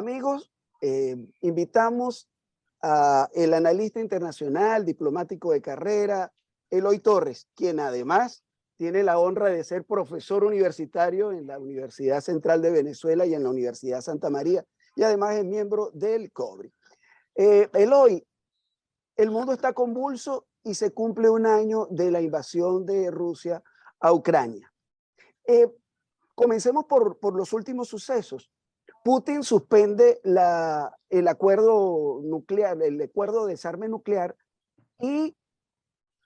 Amigos, invitamos a el analista internacional, diplomático de carrera, Eloy Torres, quien además tiene la honra de ser profesor universitario en la Universidad Central de Venezuela y en la Universidad Santa María, y además es miembro del COBRI. Eloy, el mundo está convulso y se cumple un año de la invasión de Rusia a Ucrania. Comencemos por los últimos sucesos. Putin suspende el acuerdo nuclear, el acuerdo de desarme nuclear, y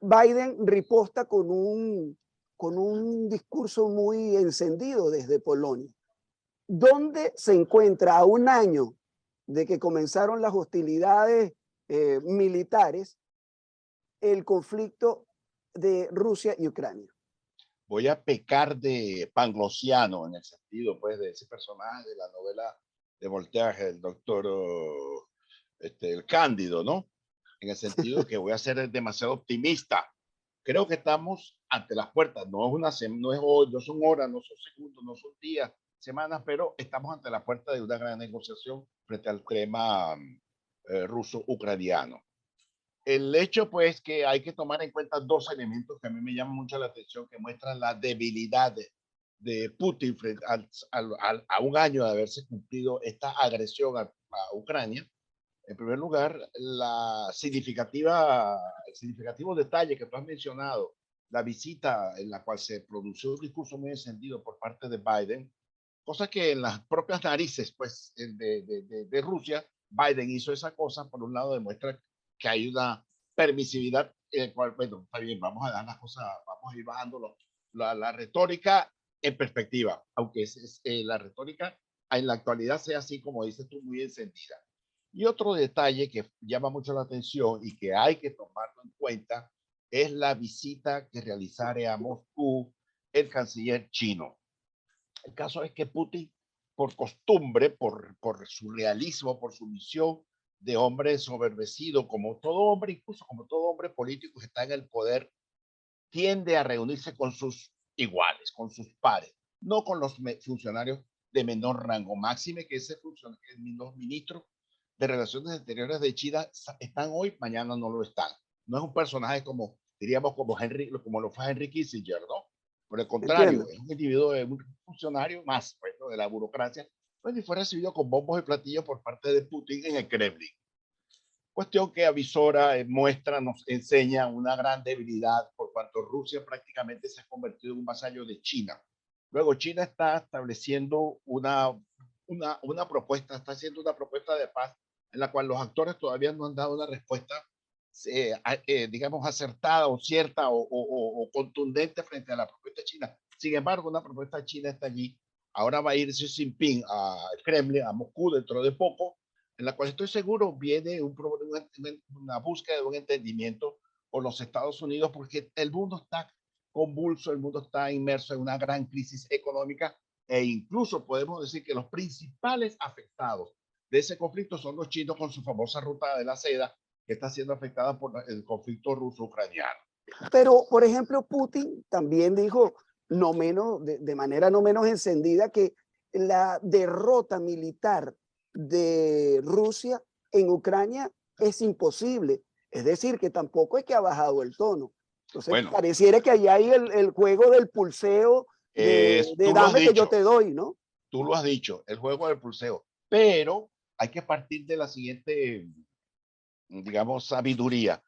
Biden riposta con un discurso muy encendido desde Polonia. ¿Dónde se encuentra a un año de que comenzaron las hostilidades militares el conflicto de Rusia y Ucrania? Voy a pecar de panglosiano en el sentido, pues, de ese personaje de la novela de Voltaire, el doctor el Cándido, ¿no? En el sentido que voy a ser demasiado optimista. Creo que estamos ante las puertas. No es hoy, no son horas, no son segundos, no son días, semanas, pero estamos ante la puerta de una gran negociación frente al tema ruso-ucraniano. El hecho, pues, que hay que tomar en cuenta dos elementos que a mí me llaman mucho la atención, que muestran la debilidad de Putin frente a un año de haberse cumplido esta agresión a Ucrania. En primer lugar, el significativo detalle que tú has mencionado, la visita en la cual se produjo un discurso muy encendido por parte de Biden, cosa que en las propias narices, pues, de Rusia, Biden hizo esa cosa. Por un lado, demuestra que hay una permisividad, bueno, está bien, vamos a dar las cosas, vamos a ir bajando la retórica en perspectiva, aunque la retórica en la actualidad sea así, como dices tú, muy encendida. Y otro detalle que llama mucho la atención y que hay que tomarlo en cuenta es la visita que realizará a Moscú el canciller chino. El caso es que Putin, por costumbre, por su realismo, por su misión de hombre soberbecido, como todo hombre, incluso como todo hombre político que está en el poder, tiende a reunirse con sus iguales, con sus pares, no con los funcionarios de menor rango. Máxime que los ministros de Relaciones Exteriores de China están hoy, mañana no lo están. No es un personaje como, diríamos, como lo fue Henry Kissinger, ¿no? Por el contrario, Entiendo. es un individuo, un funcionario más, pues, ¿no?, de la burocracia, pues, y fue recibido con bombos y platillos por parte de Putin en el Kremlin. Cuestión que avisora, muestra, nos enseña una gran debilidad por cuanto Rusia prácticamente se ha convertido en un vasallo de China. Luego China está estableciendo una propuesta, está haciendo una propuesta de paz en la cual los actores todavía no han dado una respuesta, digamos, acertada o cierta o contundente frente a la propuesta china. Sin embargo, una propuesta china está allí. Ahora va a ir Xi Jinping al Kremlin, a Moscú, dentro de poco, en la cual estoy seguro viene una búsqueda de un entendimiento con los Estados Unidos, porque el mundo está convulso, el mundo está inmerso en una gran crisis económica, e incluso podemos decir que los principales afectados de ese conflicto son los chinos con su famosa ruta de la seda, que está siendo afectada por el conflicto ruso-ucraniano. Pero, por ejemplo, Putin también dijo, no menos, de manera no menos encendida, que la derrota militar de Rusia en Ucrania es imposible. Es decir, que tampoco es que ha bajado el tono. Entonces, Bueno, pareciera que allá hay el juego del pulseo de tú lo has dame que yo dicho, te doy, ¿no? tú lo has dicho, el juego del pulseo, pero hay que partir de la siguiente, digamos, sabiduría.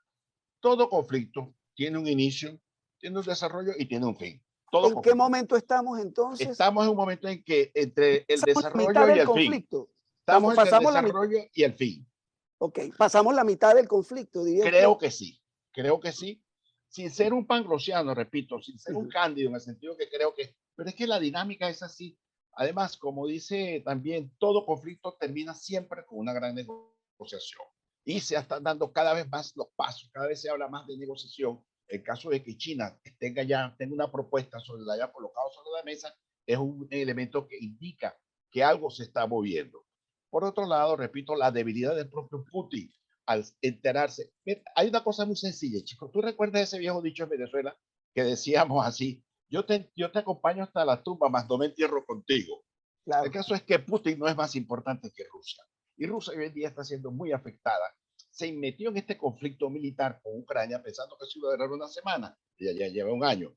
Todo conflicto tiene un inicio, tiene un desarrollo y tiene un fin. Todo ¿En qué conflicto. momento estamos entonces? Estamos en un momento en que entre el Pasamos la mitad desarrollo y del el fin, conflicto. estamos entre el Pasamos la mitad. desarrollo y el fin. Ok, pasamos la mitad del conflicto, diría usted. Creo que sí, creo que sí. Sin ser un panglosiano, repito, sin ser un cándido, en el sentido que creo que, pero es que la dinámica es así. Además, como dice también, todo conflicto termina siempre con una gran negociación. Y se están dando cada vez más los pasos, cada vez se habla más de negociación. El caso de que China tenga una propuesta sobre la haya colocado sobre la mesa es un elemento que indica que algo se está moviendo. Por otro lado, repito, la debilidad del propio Putin al enterarse. Hay una cosa muy sencilla, chicos. ¿Tú recuerdas ese viejo dicho en Venezuela que decíamos así? Yo te acompaño hasta la tumba, más no me entierro contigo. El claro. caso es que Putin no es más importante que Rusia. Y Rusia hoy en día está siendo muy afectada. Se metió en este conflicto militar con Ucrania pensando que se iba a durar una semana. Y ya lleva un año.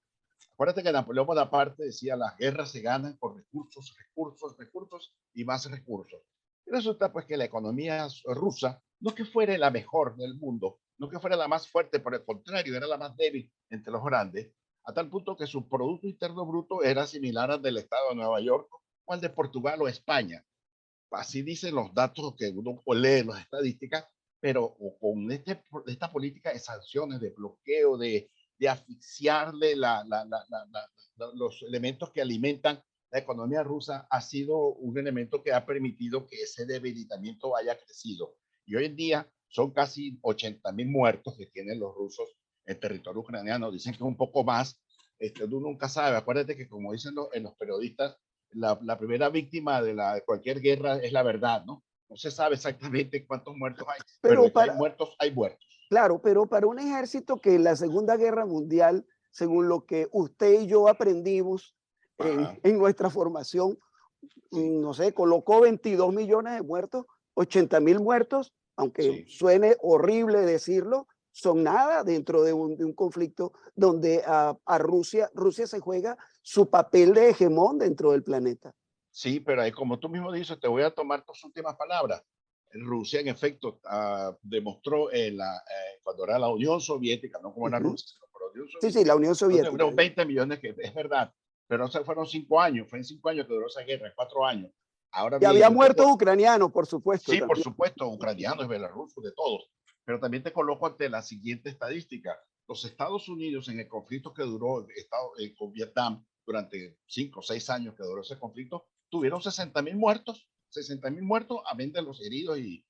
Acuérdate que Napoleón Bonaparte decía las guerras se ganan con recursos, recursos, recursos y más recursos. Y resulta pues que la economía rusa no que fuera la mejor del mundo, no que fuera la más fuerte, por el contrario, era la más débil entre los grandes, a tal punto que su Producto Interno Bruto era similar al del Estado de Nueva York o al de Portugal o España. Así dicen los datos que uno lee, las estadísticas, pero con esta política de sanciones, de bloqueo, de asfixiarle los elementos que alimentan la economía rusa, ha sido un elemento que ha permitido que ese debilitamiento haya crecido. Y hoy en día son casi 80.000 muertos que tienen los rusos en territorio ucraniano. Dicen que es un poco más. Uno nunca sabe. Acuérdate que, como dicen los periodistas, la primera víctima de cualquier guerra es la verdad, ¿no? No se sabe exactamente cuántos muertos hay, pero Pero de que hay para, muertos, hay muertos. claro, pero para un ejército que en la Segunda Guerra Mundial, según lo que usted y yo aprendimos Ajá, en nuestra formación, sí, no sé, colocó 22 millones de muertos, 80.000 muertos, aunque sí. suene horrible decirlo, son nada dentro de un conflicto donde Rusia se juega su papel de hegemón dentro del planeta. Sí, pero ahí, como tú mismo dices, te voy a tomar tus últimas palabras. Rusia, en efecto, demostró cuando era la Unión Soviética, no como era Ujú. Rusia, sino por la Unión Sí, sí, Soviética, la Unión donde Soviética. fueron 20 millones, que es verdad, pero o sea, fueron 5 años, fue en 5 años que duró esa guerra, en 4 años. Ahora Y bien, había yo te, muertos ucranianos, por supuesto, sí, por también. supuesto, ucranianos, belarrusos, de todos, pero también te coloco ante la siguiente estadística. Los Estados Unidos en el conflicto que duró con Vietnam durante 5 o 6 años que duró ese conflicto, tuvieron 60.000 muertos, amén de los heridos y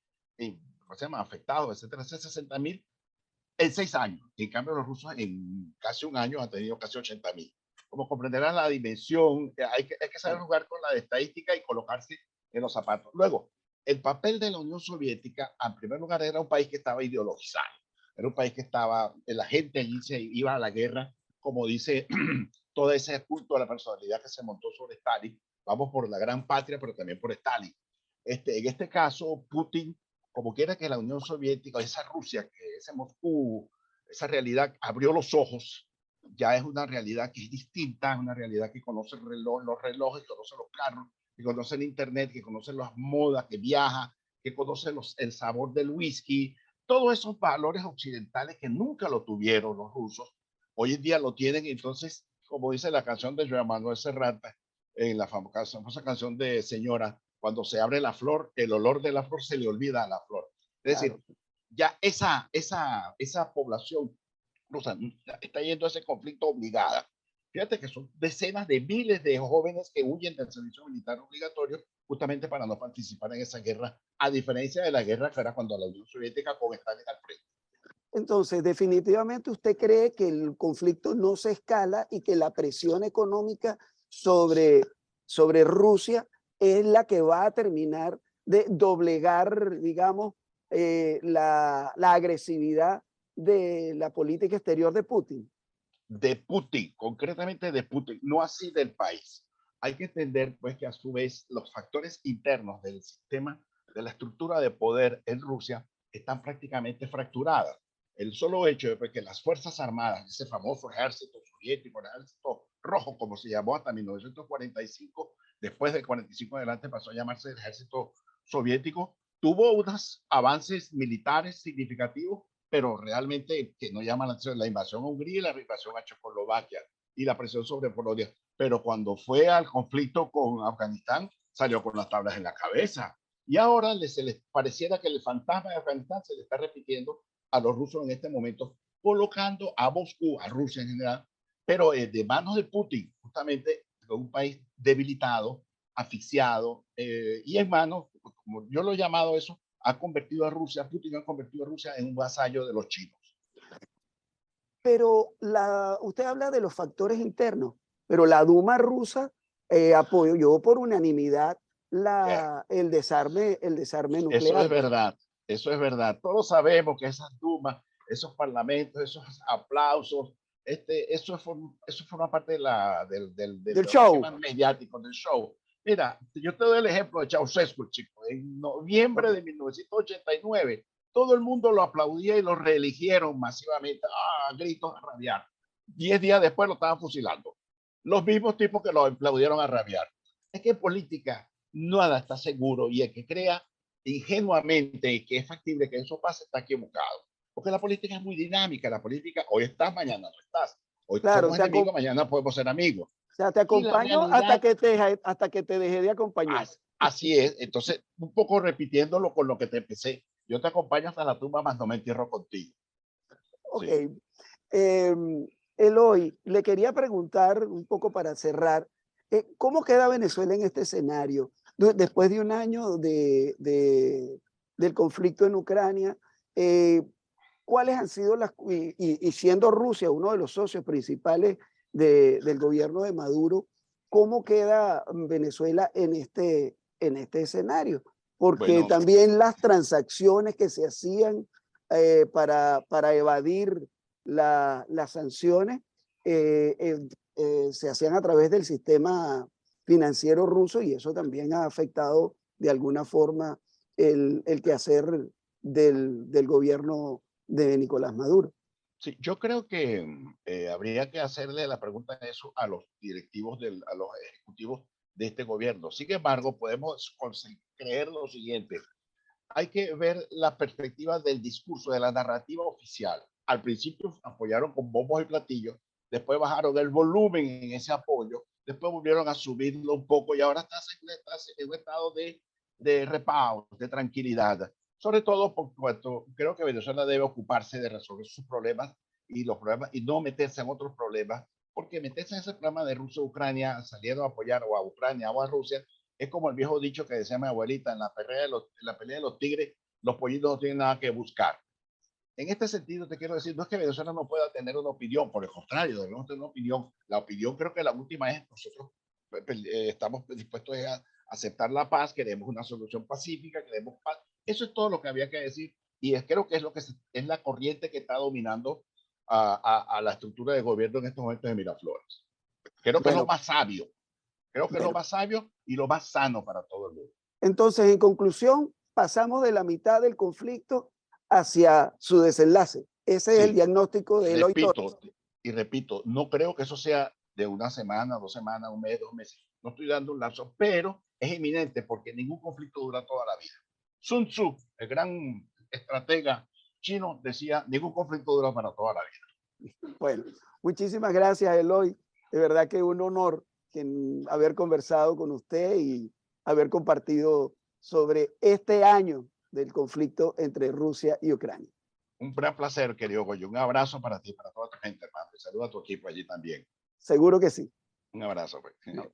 ¿cómo se llama? Afectados, etcétera, 60.000 en 6 años. En cambio, los rusos en casi un año han tenido casi 80.000. Como comprenderán la dimensión, hay que saber Claro, jugar con la estadística y colocarse en los zapatos. Luego, el papel de la Unión Soviética, en primer lugar, era un país que estaba ideologizado. Era un país que estaba, la gente allí se iba a la guerra, como dice todo ese culto a la personalidad que se montó sobre Stalin. Vamos por la gran patria, pero también por Stalin. En este caso, Putin, como quiera que la Unión Soviética, esa Rusia, que ese Moscú, esa realidad abrió los ojos, ya es una realidad que es distinta, es una realidad que conoce los relojes, que conoce los carros, que conoce el internet, que conoce las modas, que viaja, que conoce el sabor del whisky, todos esos valores occidentales que nunca lo tuvieron los rusos, hoy en día lo tienen. Entonces, como dice la canción de Joan Manuel Serrat, en la famosa canción de Señora, cuando se abre la flor, el olor de la flor se le olvida a la flor. Es claro. decir, ya esa población rusa está yendo a ese conflicto obligada. Fíjate que son decenas de miles de jóvenes que huyen del servicio militar obligatorio justamente para no participar en esa guerra, a diferencia de la guerra que era cuando la Unión Soviética con Stalin al frente. Entonces, definitivamente usted cree que el conflicto no se escala y que la presión económica sobre Rusia es la que va a terminar de doblegar, digamos, la agresividad de la política exterior de Putin. De Putin, concretamente de Putin, no así del país. Hay que entender pues que a su vez los factores internos del sistema, de la estructura de poder en Rusia, están prácticamente fracturadas. El solo hecho de pues, que las Fuerzas Armadas, ese famoso ejército soviético, el ejército rojo, como se llamó hasta 1945, después del 45 adelante pasó a llamarse el ejército soviético, tuvo unos avances militares significativos, pero realmente que no llama la atención, la invasión a Hungría y la invasión a Checoslovaquia y la presión sobre Polonia. Pero cuando fue al conflicto con Afganistán, salió con las tablas en la cabeza. Y ahora se les pareciera que el fantasma de Afganistán se le está repitiendo a los rusos en este momento, colocando a Moscú, a Rusia en general, pero de manos de Putin, justamente de un país debilitado, asfixiado, y en manos, como yo lo he llamado eso, ha convertido a Rusia, Putin ha convertido a Rusia en un vasallo de los chinos. Pero usted habla de los factores internos, pero la Duma rusa apoyó por unanimidad Yeah. el desarme Eso es nuclear. verdad, eso es verdad. Todos sabemos que esas dumas, esos parlamentos, esos aplausos, eso forma parte de Del los show. esquemas mediáticos del show. Mira, yo te doy el ejemplo de Ceausescu, chico. En noviembre Ok. de 1989, todo el mundo lo aplaudía y lo reeligieron masivamente, gritos a rabiar. 10 días después lo estaban fusilando. Los mismos tipos que lo aplaudieron a rabiar. Es que en política nada está seguro y el que crea ingenuamente que es factible que eso pase está equivocado. Porque la política es muy dinámica. La política, hoy estás, mañana no estás. Hoy Claro, somos enemigos, mañana podemos ser amigos. o sea, te Y la acompaño realidad hasta que te deje de acompañar. Así es. Entonces, un poco repitiéndolo con lo que te empecé. Yo te acompaño hasta la tumba, más no me entierro contigo. Ok. Sí. Eloy, le quería preguntar un poco para cerrar, ¿cómo queda Venezuela en este escenario? Después de un año del conflicto en Ucrania, eh, ¿cuáles han sido y siendo Rusia uno de los socios principales del gobierno de Maduro, cómo queda Venezuela en este escenario? Porque Bueno, también las transacciones que se hacían para evadir las sanciones se hacían a través del sistema financiero ruso y eso también ha afectado de alguna forma el quehacer del gobierno de Nicolás Maduro. sí, yo creo que habría que hacerle la pregunta de eso a los directivos, a los ejecutivos de este gobierno. Sin embargo, podemos creer lo siguiente. Hay que ver la perspectiva del discurso, de la narrativa oficial. Al principio apoyaron con bombos y platillos, después bajaron el volumen en ese apoyo, después volvieron a subirlo un poco y ahora está en un estado de reposo, de tranquilidad. Sobre todo por cuanto creo que Venezuela debe ocuparse de resolver sus problemas y los problemas y no meterse en otros problemas, porque meterse en ese problema de Rusia-Ucrania, saliendo a apoyar o a Ucrania o a Rusia, es como el viejo dicho que decía mi abuelita, en la pelea de los tigres, los pollitos no tienen nada que buscar. En este sentido, te quiero decir, no es que Venezuela no pueda tener una opinión, por el contrario, debemos tener una opinión. La opinión creo que la última es nosotros estamos dispuestos a aceptar la paz, queremos una solución pacífica, queremos paz. Eso es todo lo que había que decir y creo que es lo que es la corriente que está dominando a la estructura de gobierno en estos momentos de Miraflores. Creo que es lo Bueno, más sabio, creo que es lo bueno, más sabio y lo más sano para todo el mundo. entonces en conclusión, pasamos de la mitad del conflicto hacia su desenlace. Ese es el Sí, diagnóstico de Eloy Torres. repito y repito, no creo que eso sea de una semana, 2 semanas, un mes, 2 meses. No estoy dando un lapso, pero es inminente porque ningún conflicto dura toda la vida. Sun Tzu, el gran estratega chino, decía, ningún conflicto dura para toda la vida. Bueno, muchísimas gracias, Eloy. De verdad que un honor haber conversado con usted y haber compartido sobre este año del conflicto entre Rusia y Ucrania. Un gran placer, querido Goyo. Un abrazo para ti, para toda tu gente, hermano. Y saluda a tu equipo allí también. Seguro que sí. Un abrazo. Pues. No.